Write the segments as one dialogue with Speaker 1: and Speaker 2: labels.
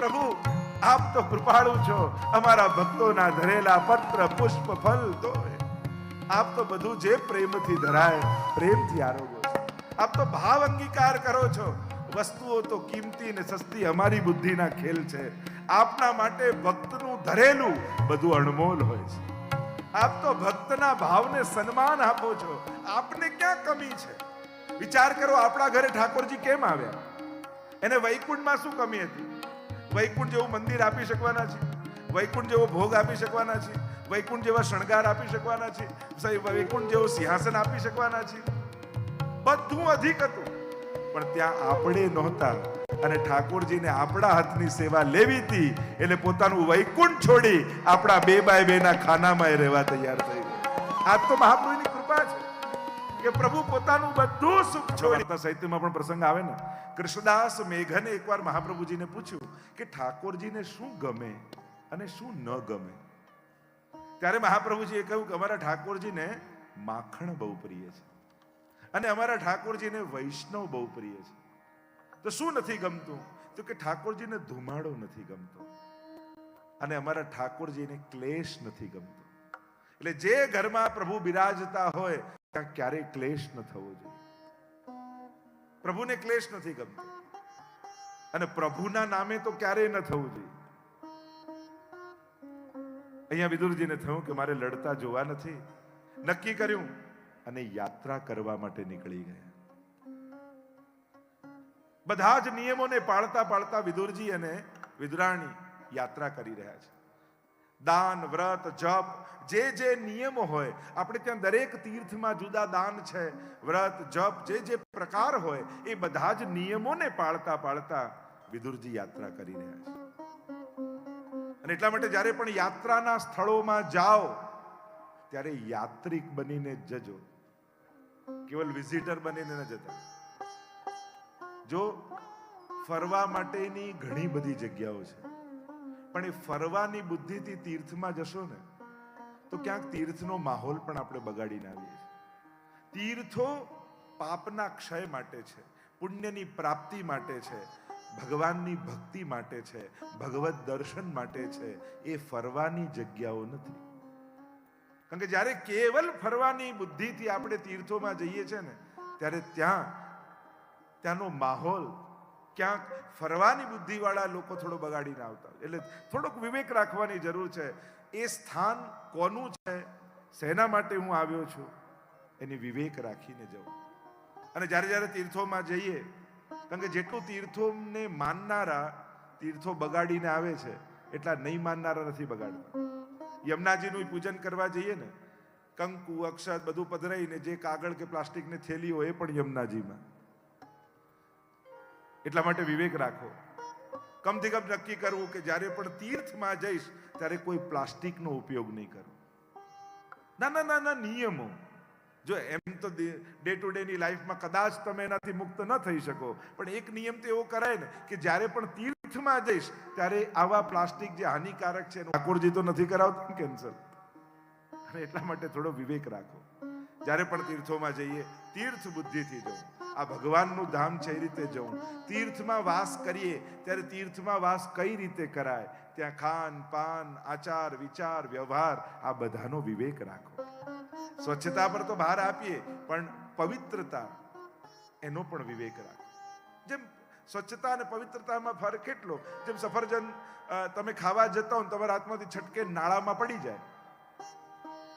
Speaker 1: પ્રભુ આપ તો કૃપાળુ છો, અમારા ભક્તોના ધરેલા પત્ર પુષ્પ ફલ તો આપ તો બધું જે પ્રેમથી ધરાય પ્રેમથી આરોગો છો. આપ તો ભાવ અંગીકાર કરો છો. વસ્તુઓ તો કિંમતી ને સસ્તી અમારી બુદ્ધિના ખેલ છે. આપના માટે ભક્તનું ધરેલું બધું અણમોલ હોય છે. આપ તો ભક્તના ભાવને સન્માન આપો છો. આપને ક્યાં કમી છે? વિચાર કરો, આપણા ઘરે ઠાકોરજી કેમ આવ્યા? એને વૈકુંઠમાં શું કમી હતી? વૈકુંઠ જેવું મંદિર આપી શકવાના છે, વૈકુંઠ જેવો ભોગ આપી શકવાના છે, વૈકુંઠ જેવા શણગાર આપી શકવાના છે, વૈકુંઠ જેવું સિંહાસન આપી શકવાના છે. બધું અધિક હતું, પણ ત્યાં આપણે નહોતા. અને ઠાકોરજીને આપણા હાથની સેવા લેવી હતી, એટલે પોતાનું વૈકુંઠ છોડી આપણા 2x2 ના ખાનામાં રહેવા તૈયાર થઈ ગયા. આ તો મહાપ્રભુની કૃપા છે કે પ્રભુ પોતાનું બધું સુખ છોડી. સાહિત્યમાં પણ પ્રસંગ આવે ને, કૃષ્ણદાસ મેઘને એકવાર મહાપ્રભુજીને પૂછ્યું કે ઠાકોરજીને શું ગમે અને શું ન ગમે. ત્યારે મહાપ્રભુજીએ કહ્યું કે અમારા ઠાકોરજીને માખણ બહુ પ્રિય છે અને અમારા ઠાકોરજીને વૈષ્ણવ બહુ પ્રિય છે. તો શું નથી ગમતું? તો કે ઠાકોરજીને ધુમાડો નથી ગમતો અને અમારા ઠાકોરજીને ક્લેશ નથી ગમતો. એટલે જે ઘરમાં પ્રભુ બિરાજતા હોય ત્યાં ક્યારેય ક્લેશ ન થવો જોઈએ. પ્રભુને ક્લેશ નથી ગમતો અને પ્રભુના નામે તો ક્યારેય ન થવું જોઈએ. અહીંયા વિદુરજીને થયું કે મારે લડતા જોવા નથી. નક્કી કર્યું અને યાત્રા કરવા માટે નીકળી ગયા. બધા જ નિયમોને પાળતા પાળતા વિદુરજી અને વિદુરાણી યાત્રા કરી રહ્યા છે. દાન, વ્રત, જપ, જે નિયમો હોય, આપણે ત્યાં દરેક તીર્થમાં જુદા દાન છે, વ્રત, જપ, જે પ્રકાર હોય, એ બધા જ નિયમોને પાળતા પાળતા વિદુરજી યાત્રા કરી રહ્યા છે. અને એટલા માટે જ્યારે પણ યાત્રાના સ્થળોમાં જાઓ ત્યારે યાત્રિક બનીને જજો, કેવલ વિઝિટર બનીને ન જતા. જો ફરવા માટેની ઘણી બધી જગ્યાઓ છે, પણ એ ફરવાની બુદ્ધિથી તીર્થમાં જશો ને તો ક્યાંક તીર્થનો માહોલ પણ આપણે બગાડીને આવીએ છીએ. તીર્થો પાપના ક્ષય માટે છે, પુણ્યની પ્રાપ્તિ માટે છે, ભગવાનની ભક્તિ માટે છે, ભગવત દર્શન માટે છે. એ ફરવાની જગ્યાઓ નથી. કારણ કે જ્યારે કેવલ ફરવાની બુદ્ધિથી આપણે તીર્થોમાં જઈએ છીએ ને ત્યારે ત્યાંનો માહોલ ક્યાંક ફરવાની બુદ્ધિવાળા લોકો થોડો બગાડીને આવતા હોય. એટલે થોડોક વિવેક રાખવાની જરૂર છે. એ સ્થાન કોનું છે, શેના માટે હું આવ્યો છું, એની વિવેક રાખીને જવું. અને જ્યારે તીર્થોમાં જઈએ, કારણ કે જેટલું તીર્થોને માનનારા તીર્થો બગાડીને આવે છે એટલા નહીં માનનારા નથી બગાડતા. યમુનાજીનું પૂજન કરવા જઈએ ને, કંકુ, અક્ષત બધું પધરાઈને જે કાગળ કે પ્લાસ્ટિકની થેલી હોય એ પણ યમુનાજીમાં. એટલા માટે વિવેક રાખો. કમથી કમ નક્કી કરવું કે જ્યારે પણ તીર્થમાં જઈશ ત્યારે કોઈ પ્લાસ્ટિકનો ઉપયોગ નહીં કરો. નાના નિયમો, જો એમ તો ડે ટુ ડે ની લાઈફમાં કદાચ તમે એનાથી મુક્ત ન થઈ શકો, પણ એક નિયમ તો એવો કરાય ને કે જ્યારે પણ તીર્થમાં જઈશ ત્યારે આવા પ્લાસ્ટિક જે હાનિકારક છે ઠાકોરજી તો નથી કરાવતા કેન્સલ. અને એટલા માટે થોડો વિવેક રાખો. જ્યારે પણ તીર્થોમાં જઈએ તીર્થ બુદ્ધિથી જવું. આ ભગવાનનું ધામ છે એ રીતે જવું. તીર્થમાં વાસ કરીએ ત્યારે તીર્થમાં વાસ કઈ રીતે કરાય, ત્યાં ખાન પાન, આચાર વિચાર, વ્યવહાર, આ બધાનો વિવેક રાખો. સ્વચ્છતા પર તો ભાર આપીએ, પણ પવિત્રતા એનો પણ વિવેક રાખો. જેમ સ્વચ્છતા અને પવિત્રતામાં ફરક કેટલો. જેમ સફરજન તમે ખાવા જતા હો તમારા હાથમાંથી છટકે નાળામાં પડી જાય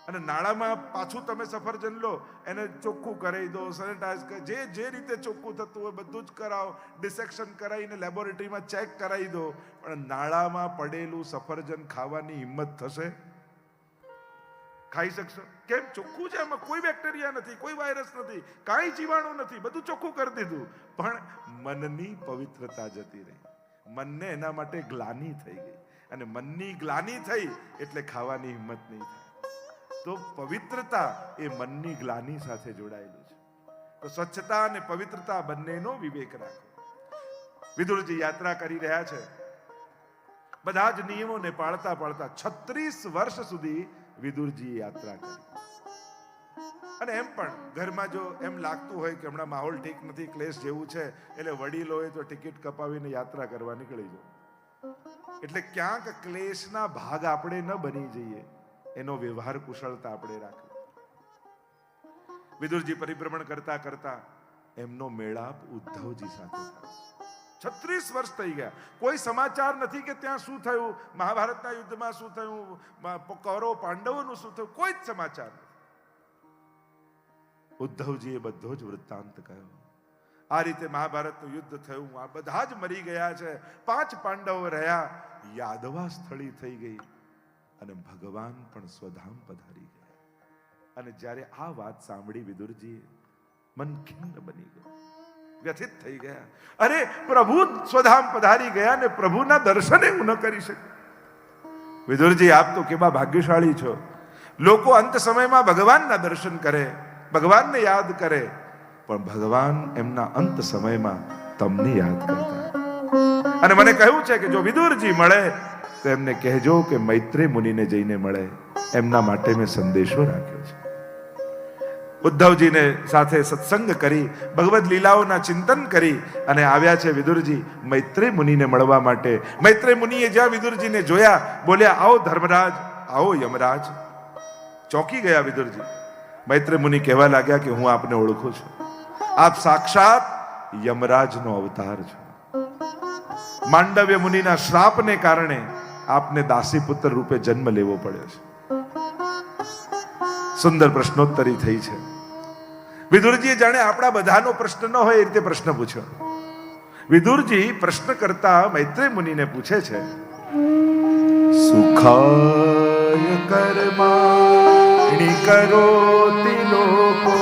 Speaker 1: અને નાળામાં પાછું તમે સફરજન લો, એને ચોખ્ખું કરાવી દો, સેનેટાઈઝ કરી, જે રીતે ચોખ્ખું થતું હોય બધું જ કરાવો, ડિસેક્શન કરાવીને લેબોરેટરીમાં ચેક કરાવી દો, પણ નાળામાં પડેલું સફરજન ખાવાની હિંમત થશે? ખાઈ શકશો? કેમ? ચોખ્ખું છે, એમાં કોઈ બેક્ટેરિયા નથી, કોઈ વાયરસ નથી, કાંઈ જીવાણુ નથી, બધું ચોખ્ખું કરી દીધું, પણ મનની પવિત્રતા જતી રહી. મનને એના માટે ગ્લાનિ થઈ ગઈ, અને મનની ગ્લાનિ થઈ એટલે ખાવાની હિંમત નહીં થાય. તો પવિત્રતા એ મનની ગ્લાનિ સાથે જોડાયેલું છે. તો સ્વચ્છતા અને પવિત્રતા બંનેનો વિવેક રાખો. વિદુરજી યાત્રા કરી રહ્યા છે, બધા જ નિયમોને પાળતા પાળતા 36 વર્ષ સુધી વિદુરજીએ યાત્રા કરી. અને એમ પણ ઘરમાં જો એમ લાગતું હોય કે હમણાં માહોલ ઠીક નથી, ક્લેશ જેવું છે, એટલે વડીલોએ તો ટિકિટ કપાવીને યાત્રા કરવા નીકળી જાઓ. એટલે ક્યાંક ક્લેશના ભાગ આપણે ન બની જઈએ, એનો વ્યવહાર કુશળતા આપણે રાખવી. વિદુરજી પરિભ્રમણ કરતા કરતા એમનો મેળાપ ઉદ્ધવજી સાથે થયો. 36 વર્ષ થઈ ગયા, કોઈ સમાચાર નથી કે ત્યાં શું થયું, મહાભારતના યુદ્ધમાં શું થયું, કૌરવ પાંડવોનું શું થયું, કોઈ જ સમાચાર નથી. ઉદ્ધવજીએ બધો જ વૃત્તાંત કહ્યો. આ રીતે મહાભારતનું યુદ્ધ થયું, આ બધા જ મરી ગયા છે, 5 પાંડવો રહ્યા, યાદવા સ્થળી થઈ ગઈ અને ભગવાન પણ સ્વધામ પધારી ગયા. અને જ્યારે આ વાત સાંભળી વિદુરજીએ મન ખિન્ન બની ગયું, વ્યથિત થઈ ગયા. અરે પ્રભુ સ્વધામ પધારી ગયા ને પ્રભુના દર્શન હું ન કરી શક્યો. વિદુરજી, આપ તો કેવા ભાગ્યશાળી છો. લોકો અંત સમયમાં ભગવાનના દર્શન કરે, ભગવાનને યાદ કરે, પણ ભગવાન એમના અંત સમયમાં તમને યાદ કરતા. અને મને કહ્યું છે કે જો વિદુરજી મળે તો એમને કહેજો કે મૈત્રેય મુનિને જઈને મળે, એમના માટે મેં સંદેશો રાખ્યો છે. ઉદ્ધવજીને સાથે સત્સંગ કરી, ભગવદ લીલાઓના ચિંતન કરી અને આવ્યા છે વિદુરજી મૈત્રેય મુનિને મળવા માટે. મૈત્રેય મુનિએ જ્યાં વિદુરજીને જોયા, બોલ્યા, આવો ધર્મરાજ, આવો યમરાજ. ચોંકી ગયા વિદુરજી. મૈત્રેય મુનિ કહેવા લાગ્યા કે હું આપને ઓળખું છું, આપ સાક્ષાત યમરાજનો અવતાર છો. માંડવ્ય મુનિના શ્રાપને કારણે આપને દાસીપુત્ર રૂપે જન્મ લેવો પડ્યો છે. સુંદર પ્રશ્નોત્તરી થઈ છે. વિદુરજીએ જાણે આપણા બધાનો પ્રશ્ન ન હોય એ રીતે પ્રશ્ન પૂછ્યો. વિદુરજી પ્રશ્ન કરતા મૈત્રેય મુનિને પૂછે છે, સુખાય કર્માણિ કરોતિ લોકો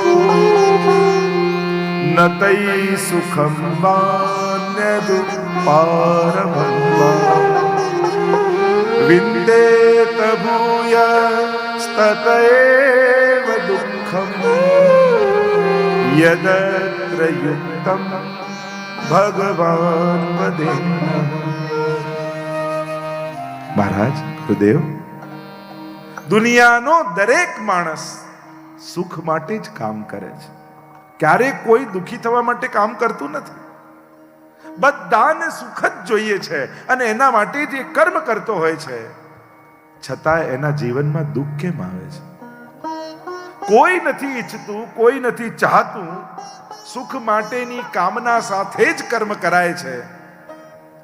Speaker 1: ન તૈ સુખમ વાન્યદુ પારમન્વા વિંદેત ભૂય તતૈવ દુઃખમ યદત્ર યુક્તમ ભગવાન વદેન્ન. મહારાજ ગુરુદેવ, દુનિયાનો દરેક માણસ સુખ માટે જ કામ કરે છે, ક્યારેય કોઈ દુઃખી થવા માટે કામ કરતું નથી. બધાને સુખ જ જોઈએ છે અને એના માટે જ એ કર્મ કરતો હોય છે, છતાં એના જીવનમાં દુઃખ કેમ આવે છે? કોઈ નથી ઈચ્છતું, કોઈ નથી ચાહતું, સુખ માટેની કામના સાથે જ કર્મ કરાય છે,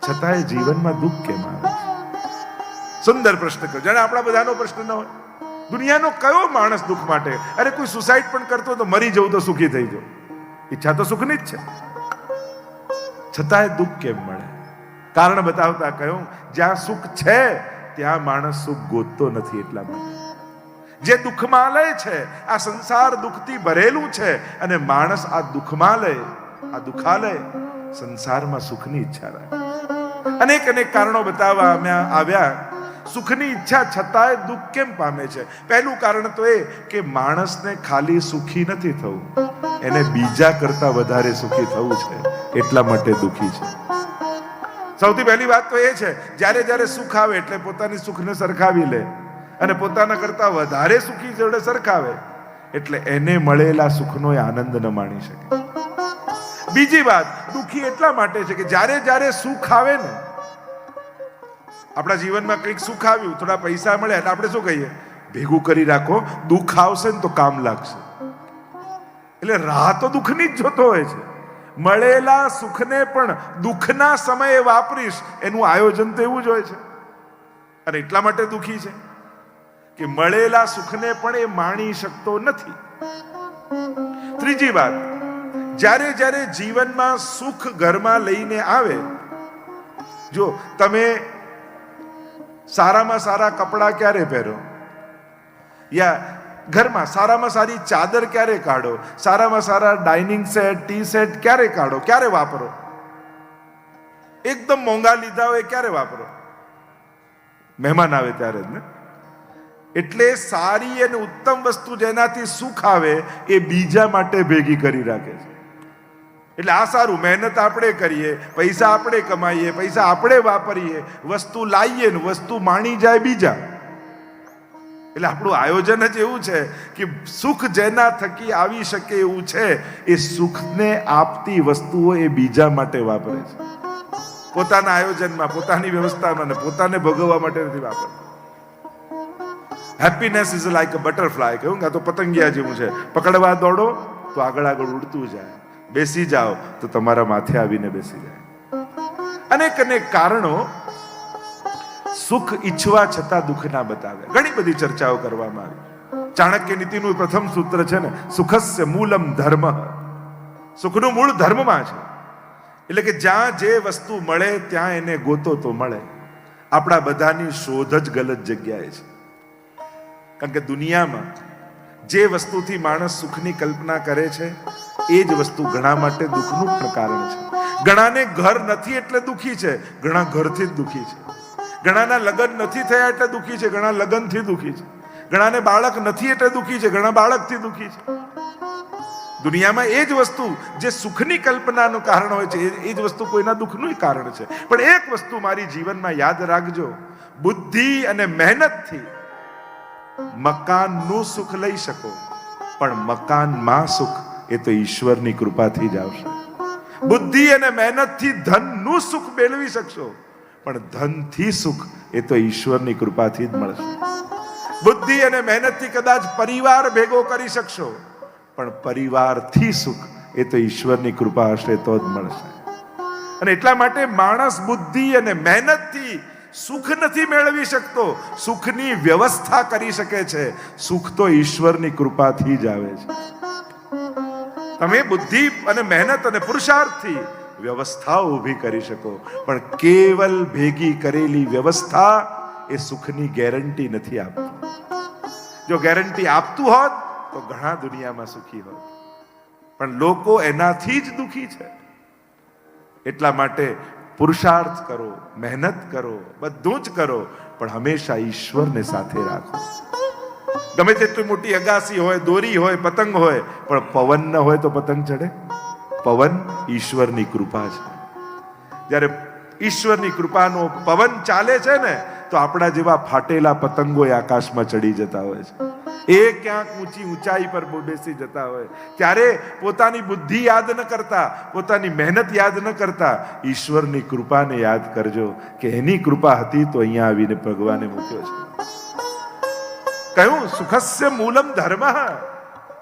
Speaker 1: છતાં એ જીવનમાં દુઃખ કેમ આવે છે? સુંદર પ્રશ્ન કર્યો, જાણે આપણા બધાનો પ્રશ્ન ન હોય. દુનિયાનો કયો માણસ દુઃખ માટે? અરે કોઈ સુસાઇડ પણ કરતો તો મરી જવું તો સુખી થઈ જવું, ઈચ્છા તો સુખની જ છે, છતાંય દુઃખ કેમ મળે? કારણ બતાવતા કહ્યું, જ્યાં સુખ છે ત્યાં માણસ સુખ ગોતતો નથી. એટલા માટે જે દુઃખમાલય છે, આ સંસાર દુઃખથી ભરેલું છે અને માણસ આ દુઃખમાલય, આ દુઃખાલય સંસારમાં સુખની ઈચ્છા રાખે. અનેક અનેક કારણો બતાવવા આવ્યા. સુખની ઈચ્છા છતાંય દુઃખ કેમ પામે છે? પહેલું કારણ તો એ કે માણસને ખાલી સુખી નથી થવું, એને બીજા કરતા વધારે સુખી થવું છે, એટલા માટે દુઃખી છે. સૌથી પહેલી વાત તો એ છે, જ્યારે જ્યારે સુખ આવે એટલે પોતાની સુખને સરખાવી લે અને પોતાના કરતા વધારે સુખી જોડે સરખાવે એટલે એને મળેલા સુખનો એ આનંદ ન માણી શકે. બીજી વાત, દુઃખી એટલા માટે છે કે જ્યારે જ્યારે સુખ આવે ને, આપણા જીવનમાં કંઈક સુખ આવ્યું, થોડા પૈસા મળ્યા એટલે આપણે શું કહીએ? ભેગું કરી રાખો, દુઃખ આવશે ને તો કામ લાગશે. એટલે રાહ તો દુઃખની જ જોતો હોય છે. મળેલા સુખને પણ દુઃખના સમયે વાપરીશ, એનું આયોજન તો એવું જ હોય છે. અને એટલા માટે દુઃખી છે કે મળેલા સુખને પણ એ માણી શકતો નથી. ત્રીજી વાત, જ્યારે જ્યારે જીવનમાં સુખ ઘરમાં લઈને આવે, જો તમે સારામાં સારા કપડાં ક્યારે પહેરો, યા ઘરમાં સારામાં સારી ચાદર ક્યારે કાઢો, સારામાં સારા ડાઇનિંગ સેટ, ટી સેટ ક્યારે કાઢો, ક્યારે વાપરો? એકદમ મોંઘા લીધા હોય ક્યારે વાપરો? મહેમાન આવે ત્યારે જ ને. એટલે સારી અને ઉત્તમ વસ્તુ જેનાથી સુખ આવે એ બીજા માટે ભેગી કરી રાખે છે. એટલે આ સારું, મહેનત આપણે કરીએ, પૈસા આપણે કમાઈએ, પૈસા આપણે વાપરીએ, વસ્તુ લાવીએ ને વસ્તુ માણી જાય બીજા. એટલે આપણું આયોજન જ એવું છે કે સુખ જેના થકી આવી શકે એવું છે, એ સુખને આપતી વસ્તુઓ એ બીજા માટે વાપરે છે. પોતાના આયોજનમાં, પોતાની વ્યવસ્થામાં અને પોતાને ભોગવવા માટે નથી વાપરતો. Happiness is like a butterfly. કહ્યું કે આ તો પતંગિયા જેવું છે, પકડવા દોડો તો આગળ આગળ ઉડતું જાય, બેસી જાઓ તો તમારા માથે આવીને બેસી જાય. અનેક અનેક કારણો સુખ ઈચ્છવા છતાં દુઃખ ના બતાવે. ઘણી બધી ચર્ચાઓ કરવામાં આવી. ચાણક્ય નીતિનું પ્રથમ સૂત્ર છે ને, સુખસ્ય મૂલમ ધર્મ. સુખનું મૂળ ધર્મમાં છે. એટલે કે જ્યાં જે વસ્તુ મળે ત્યાં એને ગોતો તો મળે. આપણા બધાની શોધ જ ગલત જગ્યાએ છે. કારણ કે દુનિયામાં જે વસ્તુથી માણસ સુખની કલ્પના કરે છે એ જ વસ્તુ ઘણા માટે દુઃખનું પણ કારણ છે. ઘણાને ઘર નથી એટલે દુઃખી છે, ઘણા ઘરથી જ દુઃખી છે. ઘણાના લગ્ન નથી થયા એટલે દુઃખી છે, ઘણા લગ્નથી દુઃખી છે. ઘણાને બાળક નથી એટલે દુઃખી છે, ઘણા બાળકથી દુઃખી છે. દુનિયામાં એ જ વસ્તુ જે સુખની કલ્પનાનું કારણ હોય છે એ જ વસ્તુ કોઈના દુઃખનું કારણ છે. પણ એક વસ્તુ મારી જીવનમાં યાદ રાખજો, બુદ્ધિ અને મહેનતથી મકાનનું સુખ લઈ શકો, પણ મકાનમાં સુખ એ તો ઈશ્વરની કૃપાથી જ આવશે. બુદ્ધિ અને મહેનતથી ધનનું સુખ મેળવી શકશો, પણ ધનથી સુખ એ તો ઈશ્વરની કૃપાથી જ મળશે. બુદ્ધિ અને મહેનતથી કદાચ પરિવાર ભેગો કરી શકશો, પણ પરિવારથી સુખ એ તો ઈશ્વરની કૃપા હશે તો જ મળશે. અને એટલા માટે માણસ બુદ્ધિ અને મહેનતથી સુખ નથી મેળવી શકતો, સુખની વ્યવસ્થા કરી શકે છે. સુખ તો ઈશ્વરની કૃપાથી જ આવે છે. તમે બુદ્ધિ અને મહેનત અને પુરુષાર્થથી વ્યવસ્થાઓ ઊભી કરી શકો, પણ કેવલ ભેગી કરેલી વ્યવસ્થા એ સુખની ગેરંટી નથી આપતું. જો ગેરંટી આપતું હોત તો ઘણા દુનિયામાં સુખી હોત, પણ લોકો એનાથી જ દુઃખી છે. એટલા માટે પુરુષાર્થ કરો, મહેનત કરો, બધું જ કરો, પણ હંમેશા ઈશ્વરને સાથે રાખો. ગમે તેટલી મોટી અગાસી હોય, દોરી હોય, પતંગ હોય, પણ પવન ન હોય તો પતંગ ચડે? પવન ઈશ્વરની કૃપા છે. જ્યારે ઈશ્વરની કૃપાનો પવન ચાલે છે ને, તો આપણા જેવા ફાટેલા પતંગો આકાશમાં ચડી જતા હોય છે. એ ક્યાંક ઊંચાઈ પર બેસી જતા હોય, ત્યારે પોતાની બુદ્ધિ યાદ ન કરતા, પોતાની મહેનત યાદ ન કરતા, ઈશ્વરની કૃપાને યાદ કરજો કે એની કૃપા હતી તો અહીંયા આવીને ભગવાને મૂક્યો છે. કહ્યું સુખસ્ય મૂલમ ધર્મ.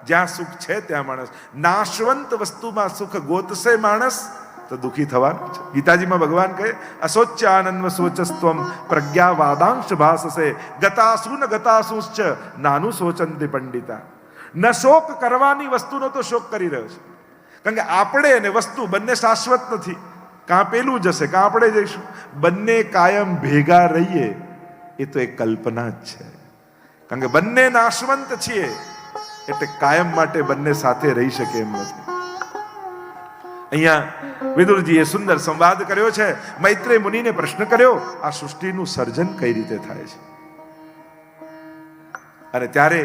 Speaker 1: જ્યાં સુખ છે ત્યાં માણસ, નાશવંત વસ્તુમાં સુખ ગોતશે માણસ તો દુઃખી થવાનું છે. ગીતાજીમાં ભગવાન કહે, અશોચ્યાનન્વ સોચસ્ત્વમ પ્રજ્ઞાવાદાંશ ભાસસે ગતાસુ ન ગતાસુશ્ચ નાનું સોચંતિ પંડિતા. ન શોક કરવાની વસ્તુનો તો શોક કરી રહ્યો છે. કારણ કે આપણે અને વસ્તુ બંને શાશ્વત નથી. કાં પેલું જશે કાં આપણે જઈશું. બંને કાયમ ભેગા રહીએ એ તો એક કલ્પના જ છે. કારણ કે બંને નાશવંત છીએ, એટલે કાયમ માટે બંને સાથે રહી શકે એમ નથી. અહીંયા વિદુરજીએ સુંદર સંવાદ કર્યો છે. મૈત્રેય મુનિને પ્રશ્ન કર્યો, આ સૃષ્ટિનું સર્જન કઈ રીતે થાય છે? અને ત્યારે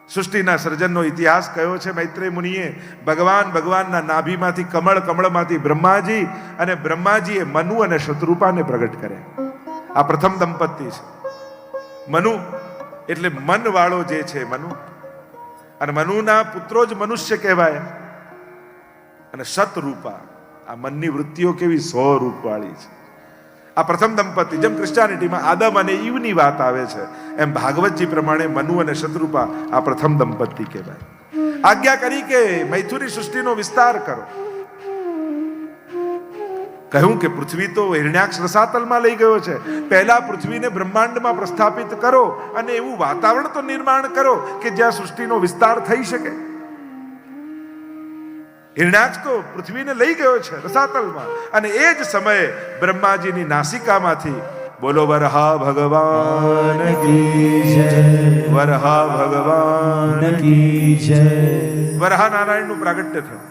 Speaker 1: સૃષ્ટિના સર્જનનો ઇતિહાસ કયો છે મૈત્રેય મુનિએ? ભગવાનના નાભીમાંથી કમળમાંથી બ્રહ્માજી, અને બ્રહ્માજીએ મનુ અને શત્રુપાને પ્રગટ કર્યા. આ પ્રથમ દંપતી છે. મનુ એટલે મન વાળો જે છે મનુ, અને મનુના પુત્રો જ મનુષ્ય કહેવાય. અને શતરૂપા, આ મનની વૃત્તિઓ કેવી 100 રૂપ વાળી છે. આ પ્રથમ દંપતી, જેમ ક્રિશ્ચિયાનિટીમાં આદમ અને ઈવની વાત આવે છે, એમ ભાગવતજી પ્રમાણે મનુ અને શતરૂપા આ પ્રથમ દંપતી કહેવાય. આજ્ઞા કરી કે મૈથુની સૃષ્ટિનો વિસ્તાર કરો. કહ્યું કે પૃથ્વી તો હિરણ્યાક્ષ રસાતલમાં લઈ ગયો છે, પહેલા પૃથ્વીને બ્રહ્માંડમાં પ્રસ્થાપિત કરો અને એવું વાતાવરણ તો નિર્માણ કરો કે જ્યાં સૃષ્ટિનો વિસ્તાર થઈ શકે. હિરણ્યાક્ષ તો પૃથ્વીને લઈ ગયો છે રસાતલમાં, અને એ જ સમયે બ્રહ્માજીની નાસિકામાંથી બોલો વરહા ભગવાન કી જય, વરહા ભગવાન કી જય. વરહા નારાયણનું પ્રાગટ્ય થયું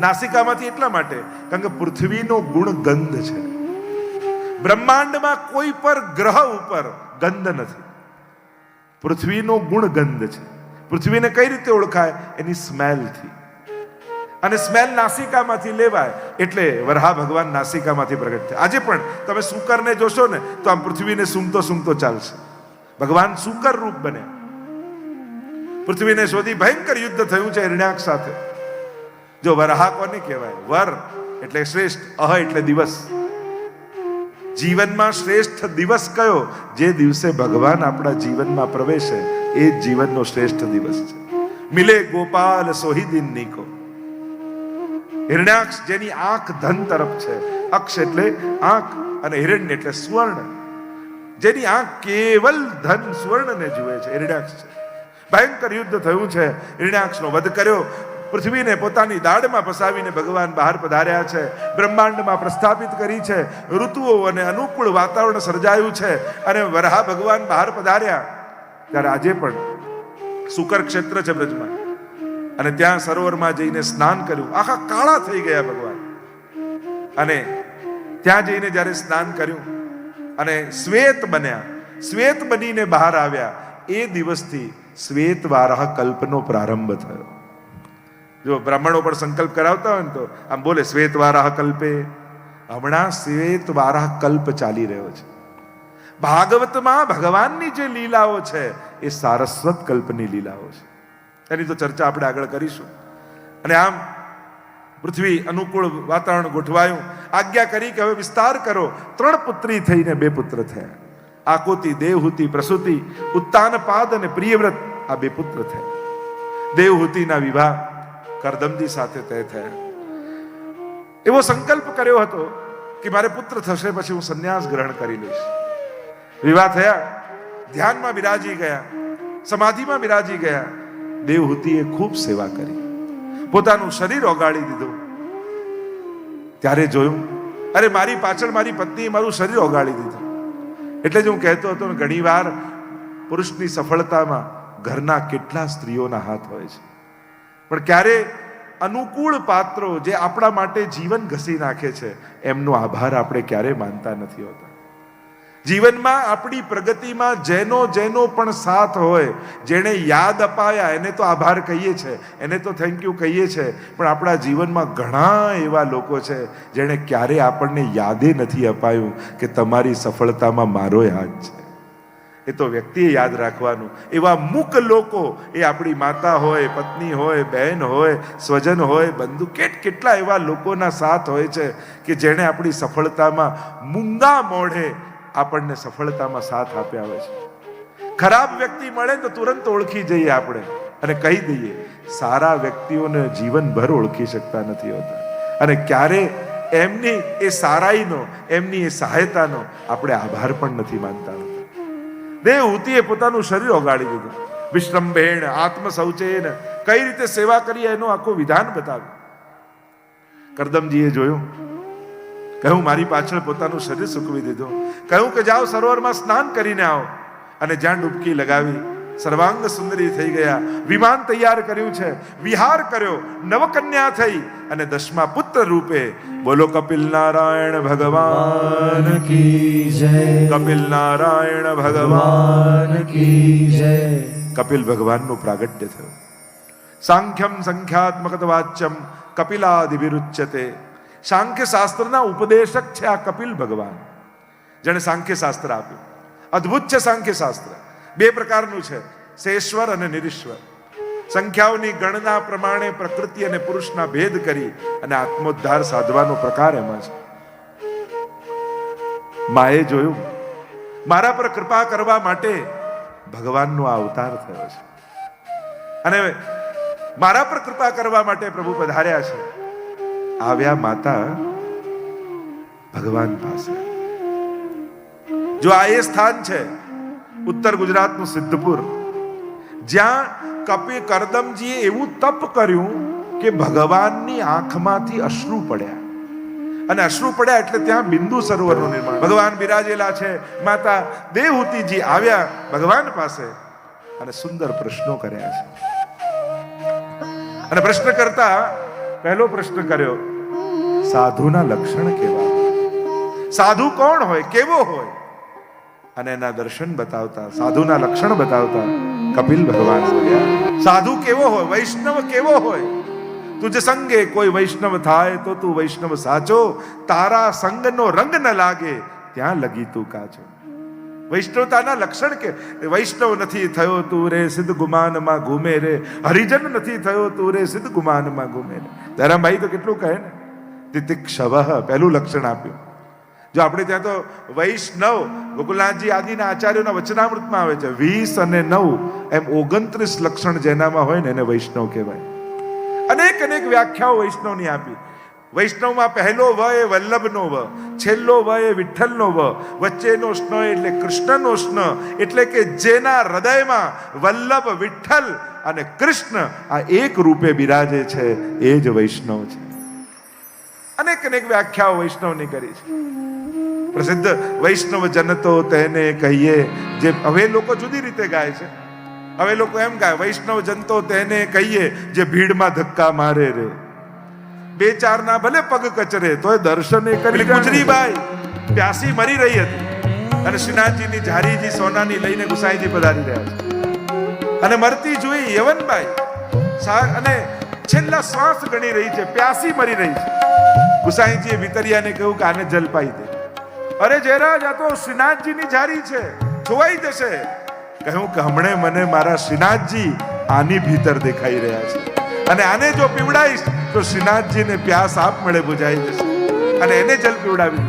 Speaker 1: નાસિકામાંથી એટલા માટે કારણ કે પૃથ્વીનો ગુણ ગંધ છે. બ્રહ્માંડમાં કોઈ પર ગ્રહ ઉપર ગંધ નથી. પૃથ્વીનો ગુણ ગંધ છે. પૃથ્વીને કઈ રીતે ઓળખાય? એની સ્મેલથી. અને સ્મેલ નાસિકામાંથી લેવાય, એટલે વરહા ભગવાન નાસિકામાંથી પ્રગટ થયા. આજે પણ તમે શુકરને જોશો ને તો આમ પૃથ્વીને સૂંઘતો ચાલશે. ભગવાન શુકર રૂપ બને. પૃથ્વીને શોધી ભયંકર યુદ્ધ થયું છે હિરણ્યાક્ષ સાથે. જો વરહા કોને કહેવાય? વર એટલે શ્રેષ્ઠ, અહ એટલે દિવસ. જીવનમાં શ્રેષ્ઠ દિવસ કયો? જે દિવસે ભગવાન આપણા જીવનમાં પ્રવેશે એ જ જીવનનો શ્રેષ્ઠ દિવસ છે. મિલે ગોપાલ સોહી દિન નીકો. હિરણ્યાક્ષ જેની આંખ ધન તરફ છે, અક્ષ એટલે આંખ અને હિરણ્ય એટલે સ્વર્ણ, જેની આંખ કેવલ ધન સ્વર્ણને જુએ છે, હિરણ્યાક્ષ છે. ભયંકર યુદ્ધ થયું છે, હિરણ્યાક્ષનો વધ કર્યો. પૃથ્વીને પોતાની દાઢમાં ફસાવીને ભગવાન બહાર પધાર્યા છે, બ્રહ્માંડમાં પ્રસ્થાપિત કરી છે, ઋતુઓ અને અનુકૂળ વાતાવરણ સર્જાયું છે અને વરાહ ભગવાન બહાર પધાર્યા. ત્યારે આજે પણ શુકર ક્ષેત્ર છે બ્રજમાં, અને ત્યાં સરોવરમાં જઈને સ્નાન કર્યું. આખા કાળા થઈ ગયા ભગવાન, અને ત્યાં જઈને જ્યારે સ્નાન કર્યું અને શ્વેત બન્યા, શ્વેત બનીને બહાર આવ્યા, એ દિવસથી શ્વેત વારાહ કલ્પનો પ્રારંભ થયો. જો બ્રાહ્મણો પણ સંકલ્પ કરાવતા હોય ને તો આમ બોલે શ્વેત વારાહ કલ્પે. હમણાં શ્વેત વારાહ કલ્પ ચાલી રહ્યો છે. ભાગવતમાં ભગવાનની જે લીલાઓ છે એ સારસ્વત કલ્પની લીલાઓ છે. એની તો ચર્ચા આપણે આગળ કરીશું. અને આમ પૃથ્વી અનુકૂળ વાતાવરણ ગોઠવાયું, આજ્ઞા કરી કે હવે વિસ્તાર કરો. 3 પુત્રી થઈને 2 પુત્ર થયા. આકુતિ, દેવહૂતિ, પ્રસૂતિ, ઉત્તાનપાદ અને પ્રિયવ્રત, આ 2 પુત્ર થયા. દેવહૂતિના વિવાહ કરદમજી સાથે તય થયા. એવો સંકલ્પ કર્યો હતો કે મારે પુત્ર થશે પછી હું સંન્યાસ ગ્રહણ કરી લઈશ. વિવાહ થયા, ધ્યાનમાં બિરાજી ગયા, સમાધિમાં બિરાજી ગયા. દેવહૂતિએ ખૂબ સેવા કરી, પોતાનું શરીર ઓગાળી દીધું. ત્યારે જોયું, અરે મારી પાછળ મારી પત્નીએ મારું શરીર ઓગાળી દીધું. એટલે જ હું કહેતો હતો ને, ઘણી વાર પુરુષની સફળતામાં ઘરના કેટલા સ્ત્રીઓના હાથ હોય છે, પણ ક્યારે અનુકૂળ પાત્રો જે આપણા માટે જીવન ઘસી નાખે છે એમનો આભાર આપણે ક્યારેય માનતા નથી હોતા. જીવનમાં આપણી પ્રગતિમાં જેનો પણ સાથ હોય, જેને યાદ અપાયા એને તો આભાર કહીએ છીએ, એને તો થેન્ક યુ કહીએ છીએ, પણ આપણા જીવનમાં ઘણા એવા લોકો છે જેણે ક્યારે આપણને યાદે નથી અપાયું કે તમારી સફળતામાં મારો હાથ છે. એ તો વ્યક્તિએ યાદ રાખવાનું. એવા મૂક લોકો, એ આપણી માતા હોય, પત્ની હોય, બહેન હોય, સ્વજન હોય, બંધુ, કેટલા એવા લોકોના સાથ હોય છે કે જેણે આપણી સફળતામાં મૂંગા મોઢે આપણને સફળતામાં સાથ આપ્યા હોય છે. ખરાબ વ્યક્તિ મળે તો તુરંત ઓળખી જઈએ આપણે અને કહી દઈએ. સારા વ્યક્તિઓને જીવનભર ઓળખી શકતા નથી હોતા, અને ક્યારે એમની એ સારાઈનો, એમની એ સહાયતાનો આપણે આભાર પણ નથી માનતા. દેવહૂતિએ પોતાનું શરીર ઓગાળી દીધું. વિશ્રંભેણ આત્મ શૌચેન, કઈ રીતે સેવા કરી એનું આખું વિધાન બતાવ્યું. કરદમજીએ જોયું, કહ્યું મારી પાછળ પોતાનું શરીર સૂકવી દીધું. કહ્યું કે જાઓ સરોવરમાં સ્નાન કરીને આવો. અને જ્યાં ડૂબકી લગાવી, સર્વાંગ સુંદરી થઈ ગયા. વિમાન તૈયાર કર્યું છે, વિહાર કર્યો, નવકન્યા થઈ અને 10મા પુત્ર રૂપે, બોલો કપિલ નારાયણ ભગવાન કી જય. કપિલ નારાયણ ભગવાન કી જય. કપિલ ભગવાનનું પ્રાગટ્ય થયું. સાંખ્યમ સંખ્યાત્મકત વાચ્યમ કપિલાદિવિરુચ્યતે. સાંખ્ય શાસ્ત્રના ઉપદેશક છે આ કપિલ ભગવાન, જેણે સાંખ્ય શાસ્ત્ર આપ્યું. અદ્ભુત છે સાંખ્ય શાસ્ત્ર. 2 પ્રકારનું છે, શેશ્વર અને નિરીશ્વર. સંખ્યાઓની ગણના પ્રમાણે પ્રકૃતિ અને પુરુષના ભેદ કરી અને આત્મોદ્ધાર સાધવાનો પ્રકાર એમાં છે. માએ જોયું, મારા પર કૃપા કરવા માટે ભગવાનનો આ અવતાર થયો છે, અને મારા પર કૃપા કરવા માટે પ્રભુ પધાર્યા છે. આવ્યા માતા ભગવાન પાસે. જો આ એ સ્થાન છે ઉત્તર ગુજરાતનું સિદ્ધપુર, જ્યાં કરદમજીએ એવું તપ કર્યું કે ભગવાનની આંખમાંથી અશ્રુ પડ્યા. અને અશ્રુ પડ્યા એટલે ત્યાં બિંદુ સરોવરનું નિર્માણ. ભગવાન બિરાજેલા છે. માતા દેવહૂતિજી આવ્યા ભગવાન પાસે અને સુંદર પ્રશ્નો કર્યા છે. અને પ્રશ્ન કરતા પહેલો પ્રશ્ન કર્યો, સાધુના લક્ષણ કેવા? સાધુ કોણ હોય, કેવો હોય? અને એના દર્શન બતાવતા, સાધુના લક્ષણ બતાવતા કપિલ ભગવાન બોલ્યા, સાધુ કેવો હોય, વૈષ્ણવ કેવો હોય? તુજ સંગે કોઈ વૈષ્ણવ થાય તો તું વૈષ્ણવ સાચો, તારા સંગનો રંગ ન લાગે ત્યાં લગી તું કાચો. વૈષ્ણવતાના લક્ષણ કે વૈષ્ણવ નથી થયો તું રે સિદ્ધ ગુમાનમાં ઘૂમે રે, હરિજન નથી થયો તું રે સિદ્ધ ગુમાનમાં ઘૂમે રે. ધરમભાઈ તો કેટલું કહે ને, તિતિક્ષવઃ પહેલું લક્ષણ આપ્યું. જો આપણે ત્યાં તો વૈષ્ણવ ગોકુલનાથજી આદિના આચાર્યોના વચનામૃતમાં આવે છે 20 અને 9 એમ 29 લક્ષણ જેનામાં હોય ને એને વૈષ્ણવ કહેવાય. અનેક અનેક વ્યાખ્યાઓ વૈષ્ણવની આપી. વૈષ્ણવમાં પહેલો વ એ વલ્લભનો વ, છેલ્લો વ એ વિઠ્ઠલનો વ, વચ્ચેનો સ્ન એટલે કૃષ્ણનો સ્ન, એટલે કે જેના હૃદયમાં વલ્લભ, વિઠ્ઠલ અને કૃષ્ણ આ એક રૂપે બિરાજે છે એ જ વૈષ્ણવ છે. અનેક અનેક વ્યાખ્યાઓ વૈષ્ણવની કરી છે. પ્રસિદ્ધ વૈષ્ણવ જન તો તેને કહીએ, જે હવે લોકો જુદી રીતે ગાય છે. હવે લોકો એમ ગાય, વૈષ્ણવ જન તો તેને કહીએ જે ભીડમાં ધક્કા મારે રે, બે ચાર ના ભલે પગ કચરે તોય દર્શન એ કરી. ગુજરીબાઈ પ્યાસી મરી રહી હતી અને શ્રીનાથજીની ઝારીજી સોનાની લઈને ગુસાઈજી પધારી રહ્યા છે અને મરતી જોઈ યવનબાઈ અને છેલ્લા શ્વાસ ગણી રહી છે, પ્યાસી મરી રહી છે. ગુસાઈજીએ વિતરિયાને કહ્યું કે આને જલ પાઈ દે. અરે જયરાજ, આ તો શ્રીનાથજીની ઝારી છે, જોવાઈ જશે. કહ્યું કે હમણે મને મારા શ્રીનાથજી આની ભીતર દેખાઈ રહ્યા છે અને આને જો પીવડાઈશ તો શ્રીનાથજીને પ્યાસ આપમેળે બુઝાઈ જશે અને એને જલ પીવડાવી.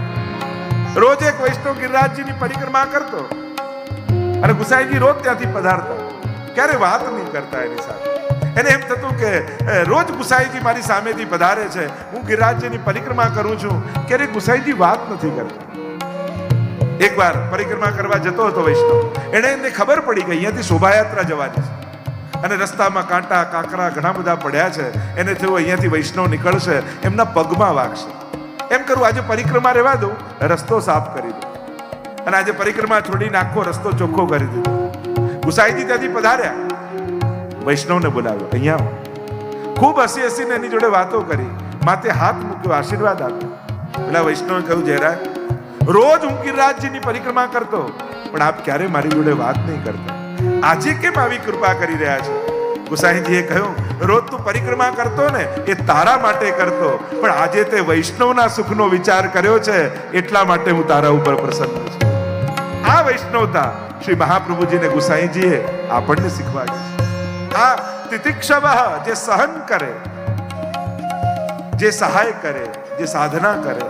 Speaker 1: રોજ એક વૈષ્ણવ ગિરિરાજજીની પરિક્રમા કરતો અને ગુસાઈજી રોજ ત્યાંથી પધારતા, ક્યારે વાત નહીં કરતા એની સાથે. એને એમ થતું કે રોજ ગુસાઈજી મારી સામેથી પધારે છે, હું ગિરિરાજજીની પરિક્રમા કરું છું, ક્યારે ગુસાઈજી વાત નથી કરતા. એકવાર પરિક્રમા કરવા જતો હતો વૈષ્ણવ, એને ખબર પડી કે અહીંયાથી શોભાયાત્રા જવાની છે અને રસ્તામાં કાંટા કાંકરા ઘણા બધા પડ્યા છે. એને થયું અહીંયાથી વૈષ્ણવ નીકળશે, એમના પગમાં વાગશે. એમ કરું, આજે પરિક્રમા રહેવા દઉં, રસ્તો સાફ કરી દઉં. અને આજે પરિક્રમા છોડીને આખો રસ્તો ચોખ્ખો કરી દીધો. ગુસાઈજી ત્યાંથી પધાર્યા, વૈષ્ણવને બોલાવ્યો, અહીંયા ખૂબ હસી હસીને એની જોડે વાતો કરી, માથે હાથ મૂક્યો, આશીર્વાદ આપ્યો. પેલા વૈષ્ણવે કહ્યું, જયરાજ, રોજ હું ગિરિરાજજીની પરિક્રમા કરતો, પણ આપ ક્યારે મારી જોડે વાત નહીં કરતા, આજે કેમ આવી કૃપા કરી રહ્યા છો? ગુસાઈજીએ કહ્યું, રોજ તું પરિક્રમા કરતો ને એ તારા માટે કરતો, પણ આજે તે વૈષ્ણવના સુખનો વિચાર કર્યો છે એટલા માટે હું તારા ઉપર પ્રસન્ન છું. આ વૈષ્ણવતા શ્રી મહાપ્રભુજીને ગુસાઈજીએ આપણને શીખવાડી છે. આ તિતિક્ષવઃ, જે સહન કરે, જે સહાય કરે, જે સાધના કરે,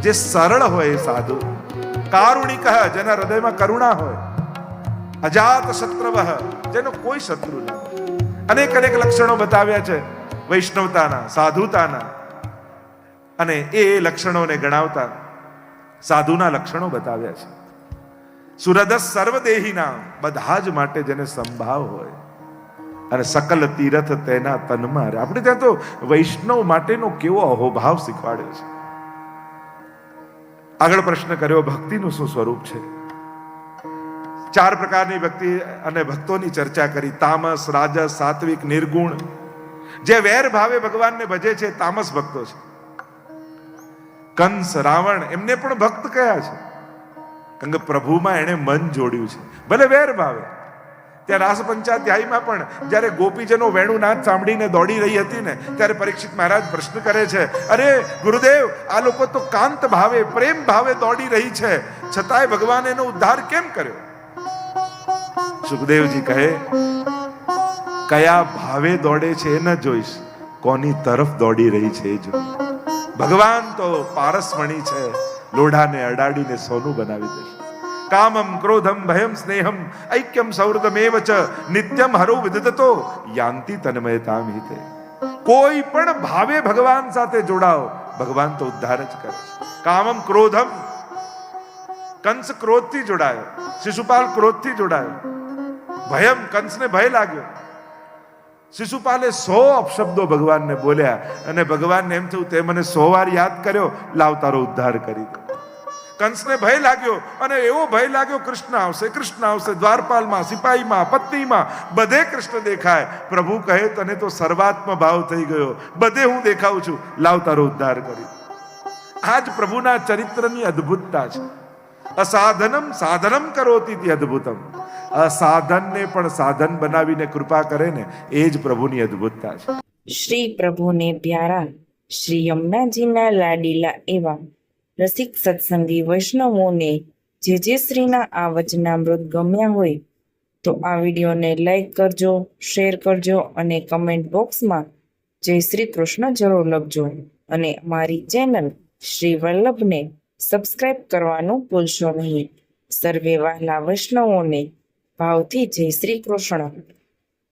Speaker 1: જે સરળ હોય સાધુ, કારુણિક, જેના હૃદયમાં કરુણા હોય, અજાત શત્રુવઃ, જેનો કોઈ શત્રુ ન હોય. અનેક અનેક લક્ષણો બતાવ્યા છે વૈષ્ણવતાના, સાધુતાના, અને એ લક્ષણોને ગણાવતા સાધુના લક્ષણો બતાવ્યા છે. સુરદસ સર્વદેહીના, બધા જ માટે જેને સંભાવ હોય, અને સકલ તીરથ તેના તનમાં. આપણે ત્યાં તો વૈષ્ણવ માટેનો કેવો અહોભાવ શીખવાડ્યો છે. આગળ પ્રશ્ન કર્યો, ભક્તિનું શું સ્વરૂપ છે? 4 પ્રકારની ભક્તિ અને ભક્તોની ચર્ચા કરી. તામસ, રાજસ, સાત્વિક, નિર્ગુણ. જે વેર ભાવે ભગવાનને ભજે છે તામસ ભક્તો છે. કંસ, રાવણ, એમને પણ ભક્ત કયા છે, કારણ કે પ્રભુમાં એને મન જોડ્યું છે, ભલે વેર ભાવે. ત્યાં રાસ પંચાધ્યાયમાં પણ જ્યારે ગોપીજનો વેણુનાદ સાંભળીને દોડી રહી હતી ને, ત્યારે પરીક્ષિત મહારાજ પ્રશ્ન કરે છે, અરે ગુરુદેવ, આ લોકો તો કાંત ભાવે, પ્રેમ ભાવે દોડી રહી છે, છતાંય ભગવાન એનો ઉદ્ધાર કેમ કર્યો? સુખદેવજી કહે, કયા ભાવે દોડે છે એ ન જોઈશ, કોની તરફ દોડી રહી છે એ જો. ભગવાન તો પારસમણી છે, લોઢાને અડાડીને સોનું બનાવી દેશે. કામમ ક્રોધમ ભયમ સ્નેહમ ઐક્યમ સૌહૃદમેવ ચ નિત્યમ હરો વિદતો યાંતિ તન્મયતામ હિતે. કોઈ પણ ભાવે ભગવાન સાથે જોડાઓ, ભગવાન તો ઉદ્ધાર જ કરે. કામમ ક્રોધમ, કંસ ક્રોધથી જોડાયો, શિશુપાલ ક્રોધથી જોડાયો. ભયમ, કંસને ભય લાગ્યો. શિશુપાલે 100 અપશબ્દો ભગવાનને બોલ્યા અને ભગવાનને એમ થયું, તે મને 100 વાર યાદ કર્યો, લાવ તારો ઉદ્ધાર કરી દો. કંસને ભય લાગ્યો અને એવો ભય લાગ્યો, કૃષ્ણ આવશે, કૃષ્ણ આવશે. દ્વારપાલમાં, સિપાહીમાં, પત્નીમાં બધે કૃષ્ણ દેખાય. પ્રભુ કહે, તને તો સર્વાત્મ ભાવ થઈ ગયો, બધે હું દેખાઉં છું, લાવ તારો ઉદ્ધાર કરી. આ જ પ્રભુના ચરિત્રની અદ્ભુતતા છે. અસાધનમ સાધનમ કરોતિ ઇતિ અદ્ભુતમ. અસાધનને પણ સાધન બનાવીને કૃપા કરે ને, એ જ પ્રભુની અદ્ભુતતા છે.
Speaker 2: શ્રી પ્રભુને પ્યારા શ્રી યમુનાજીના લાડીલા એવા રસિક સત્સંગી વૈષ્ણવોને જે શ્રીના આ વચનામૃત ગમ્યા હોય તો આ વિડીયોને લાઈક કરજો, શેર કરજો અને કમેન્ટ બોક્સમાં જય શ્રી કૃષ્ણ જરૂર લખજો. અને અમારી ચેનલ શ્રી વલ્લભને સબસ્ક્રાઇબ કરવાનું ભૂલશો નહીં. સર્વે વહાલા વૈષ્ણવોને ભાવથી જય શ્રી કૃષ્ણ.